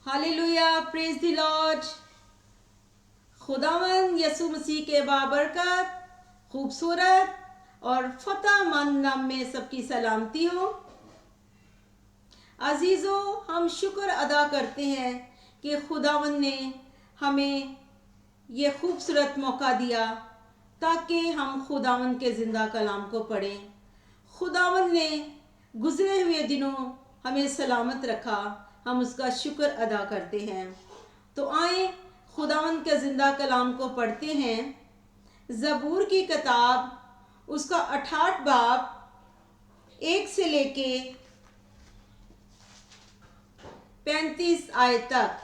Hallelujah, praise the Lord. खुदावन यसु मसीह के बाबरकत खूबसूरत और फतेहमंद नाम में सबकी सलामती हो। अजीज़ों, हम शुक्र अदा करते हैं कि खुदावन ने हमें ये खूबसूरत मौका दिया ताकि हम खुदावन के ज़िंदा कलाम को पढ़ें। खुदावन ने गुज़रे हुए दिनों हमें सलामत रखा, हम उसका शुक्र अदा करते हैं। तो आए खुदावन के ज़िंदा कलाम को पढ़ते हैं। ज़बूर की किताब उसका 68 बाब 1 से लेके 35 आयत तक।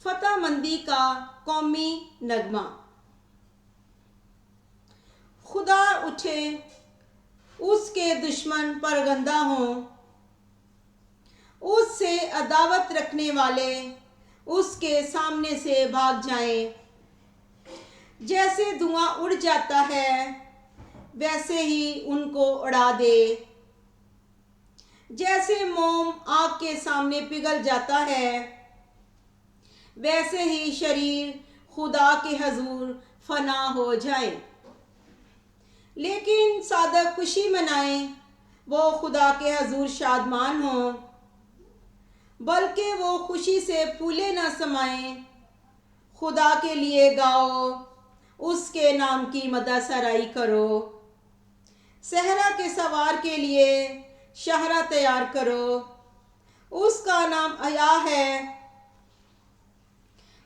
फतेहमंदी का कौमी नगमा। खुदा उठे, उसके दुश्मन परगंदा हों, उससे अदावत रखने वाले उसके सामने से भाग जाएं। जैसे धुआं उड़ जाता है वैसे ही उनको उड़ा दे। जैसे मोम आग के सामने पिघल जाता है वैसे ही शरीर खुदा के हजूर फना हो जाए। लेकिन सादक खुशी मनाएं, वो खुदा के हजूर शादमान हों, बल्कि वो खुशी से फूले न समाएं। खुदा के लिए गाओ, उसके नाम की मदद सराई करो। सहरा के सवार के लिए शहरा तैयार करो, उसका नाम अया है,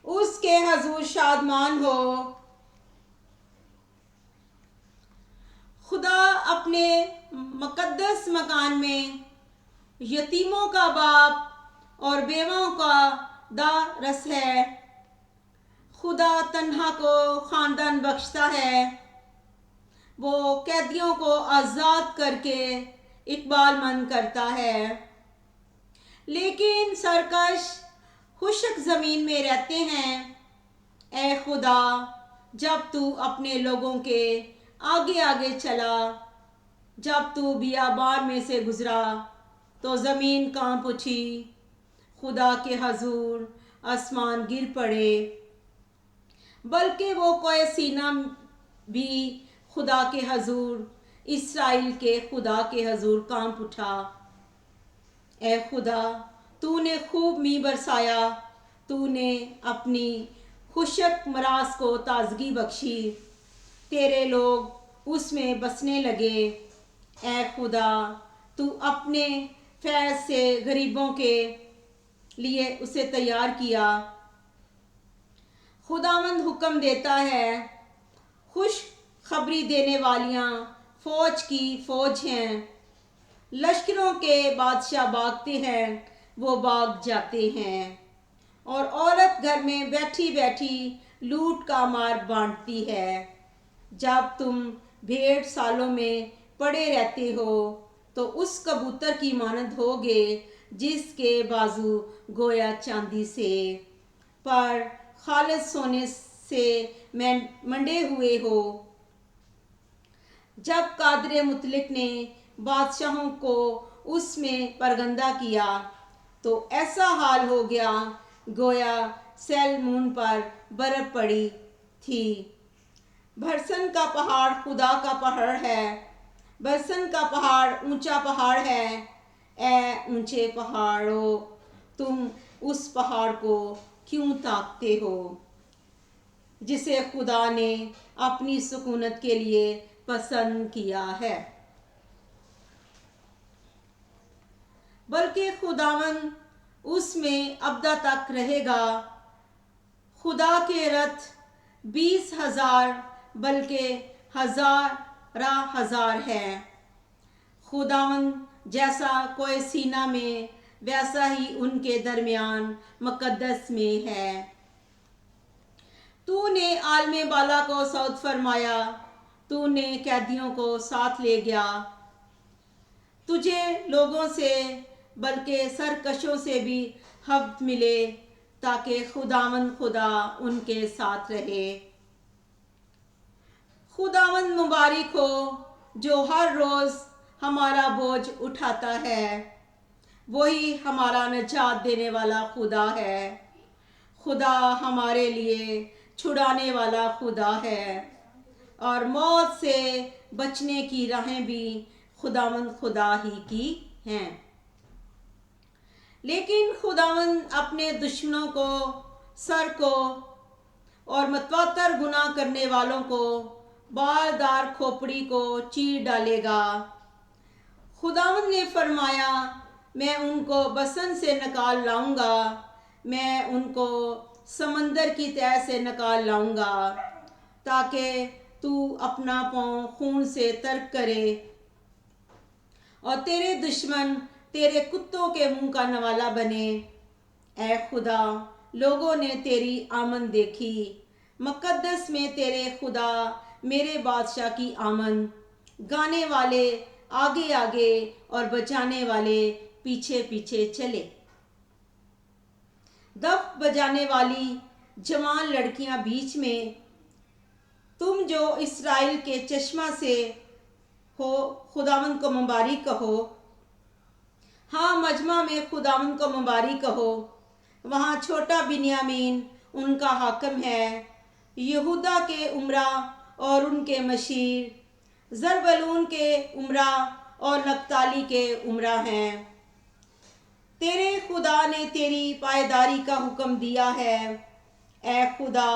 उसके हजूर शादमान हो। खुदा अपने मुकद्दस मकान में यतीमों का बाप और बेवाओं का दारस है। खुदा तन्हा को खानदान बख्शता है, वो कैदियों को आज़ाद करके इकबालमंद करता है। लेकिन सरकश खुशक ज़मीन में रहते हैं। ए खुदा, जब तू अपने लोगों के आगे आगे चला, जब तू बियाबान में से गुजरा तो ज़मीन कांप उठी। खुदा के हजूर आसमान गिर पड़े, बल्कि वो कोई सीना भी खुदा के हजूर, इस्राइल के खुदा के हजूर कांप उठा। ए खुदा, तूने खूब मी बरसाया, तूने अपनी खुशक मरास को ताजगी बख्शी, तेरे लोग उसमें बसने लगे। ए खुदा, तू अपने फैज़ से गरीबों के लिए उसे तैयार किया। खुदावंद हुक्म देता है, खुश खबरी देने वालियाँ फौज की फौज हैं। लश्करों के बादशाह भागते हैं, वो भाग जाते हैं। और औरत घर में बैठी बैठी लूट का मार बांटती है। जब तुम भेड़ सालों में पड़े रहते हो तो उस कबूतर की मानद होगे जिसके बाजू गोया चांदी से पर खालिस सोने से मंडे हुए हो। जब कादरे मुतलिक ने बादशाहों को उसमें परगंदा किया तो ऐसा हाल हो गया गोया सैलमून पर बर्फ पड़ी थी। भरसन का पहाड़ खुदा का पहाड़ है, भरसन का पहाड़ ऊंचा पहाड़ है। ए ऊंचे पहाड़ों, तुम उस पहाड़ को क्यों ताकते हो जिसे खुदा ने अपनी सुकूनत के लिए पसंद किया है। बल्कि खुदावन उसमें अब्दा तक रहेगा। खुदा के रथ 20,000 बल्कि हजार है। खुदावन जैसा कोई सीना में वैसा ही उनके दरमियान मुकद्दस में है। तूने आलमे बाला को सौद फरमाया, तूने कैदियों को साथ ले गया। तुझे लोगों से बल्कि सरकशों से भी हफ्त मिले ताकि खुदावंद खुदा उनके साथ रहे। खुदावंद मुबारक हो जो हर रोज़ हमारा बोझ उठाता है। वही हमारा निजात देने वाला खुदा है। खुदा हमारे लिए छुड़ाने वाला खुदा है और मौत से बचने की राहें भी खुदावंद खुदा ही की हैं। लेकिन खुदावंद अपने दुश्मनों को, सर को और मतवातर गुनाह करने वालों को, बालदार खोपड़ी को चीर डालेगा। खुदावंद ने फरमाया, मैं उनको बसन से निकाल लाऊंगा, मैं उनको समंदर की तह से निकाल लाऊंगा, ताकि तू अपना पाँव खून से तर्क करे और तेरे दुश्मन तेरे कुत्तों के मुंह का नवाला बने। ऐ खुदा, लोगों ने तेरी आमद देखी, मुकद्दस में तेरे खुदा मेरे बादशाह की आमद। गाने वाले आगे आगे और बजाने वाले पीछे पीछे चले। दफ बजाने वाली जवान लड़कियां बीच में, तुम जो इस्राएल के चश्मा से हो, खुदावंद को मुबारक कहो। हाँ, मजमा में खुदावंद को मुबारक कहो। वहाँ छोटा बिन्यामीन उनका हाकिम है। यहूदा के उमरा और उनके मशीर, ज़रबलून के उमरा और नप्ताली के उमरा हैं। तेरे खुदा ने तेरी पायदारी का हुक्म दिया है। ऐ खुदा,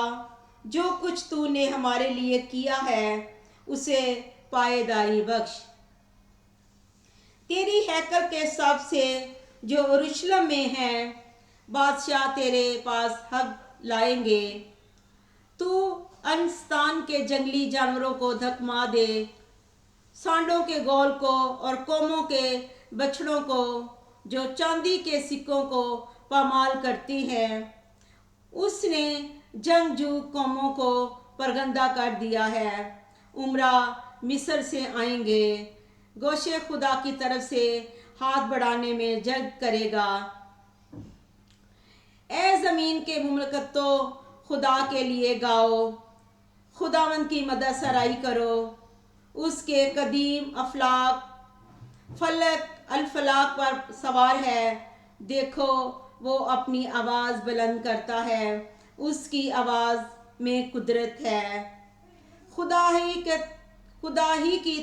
जो कुछ तूने हमारे लिए किया है उसे पायदारी बख्श। तेरी हैकल के हिसाब से जो यरूशलेम में है, बादशाह तेरे पास हक लाएंगे। तू अनस्तान के जंगली जानवरों को धकमा दे, सांडों के गोल को और कौमों के बछड़ों को जो चांदी के सिक्कों को पामाल करती हैं। उसने जंगजू कौमों को परगंदा कर दिया है। उमरा मिस्र से आएंगे, गोशे खुदा की तरफ से हाथ बढ़ाने में जल्द करेगा। ए ज़मीन के मुमलकतो, खुदा के लिए गाओ, खुदावंद की मदद सराई करो। उसके कदीम अफलाक फलक अल-फलाक पर सवार है। देखो, वो अपनी आवाज़ बुलंद करता है, उसकी आवाज़ में कुदरत है। खुदा ही की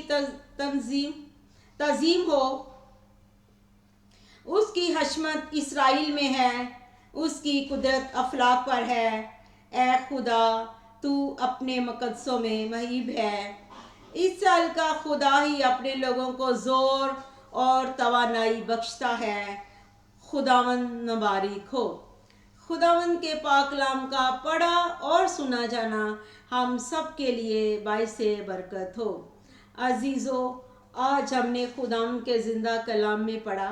तज़ीम हो, उसकी हशमत इसराइल में है, उसकी कुदरत अफलाक पर है। ऐ खुदा, तू अपने मुक़द्दसों में महीब है। इस साल का खुदा ही अपने लोगों को ज़ोर और तवानाई बख्शता है। खुदावंद मुबारक हो। खुदावंद के पाक कलाम का पढ़ा और सुना जाना हम सब के लिए बाइसे बरकत हो। अजीज़ों, आज हमने खुदावंद के ज़िंदा कलाम में पढ़ा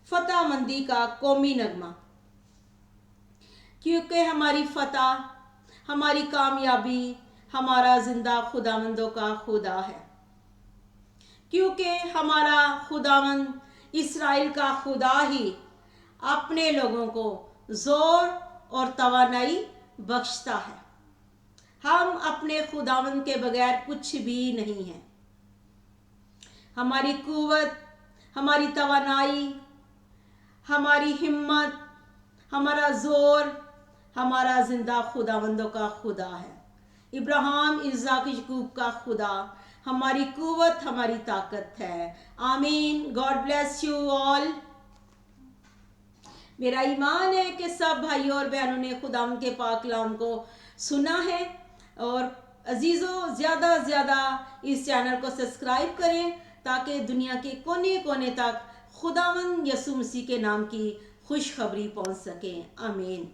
फ़तह मंदी का कौमी नगमा, क्योंकि हमारी फ़तह, हमारी कामयाबी हमारा ज़िंदा खुदावंदों का खुदा है। क्योंकि हमारा खुदावंद इसराइल का खुदा ही अपने लोगों को ज़ोर और तवानाई बख्शता है। हम अपने खुदावंद के बगैर कुछ भी नहीं हैं। हमारी कुव्वत, हमारी तवानाई, हमारी हिम्मत, हमारा ज़ोर हमारा ज़िंदा खुदावंदों का खुदा है। इब्राहिम, इसहाक, याकूब का खुदा हमारी कुव्वत, हमारी ताकत है। आमीन। God bless you all. मेरा ईमान है कि सब भाइयों और बहनों ने खुदावंद के पाक कलाम को सुना है। और अजीज़ों, ज़्यादा से ज़्यादा इस चैनल को सब्सक्राइब करें ताकि दुनिया के कोने कोने तक खुदावंद यसु मसीह के नाम की खुशखबरी पहुंच सके। आमीन।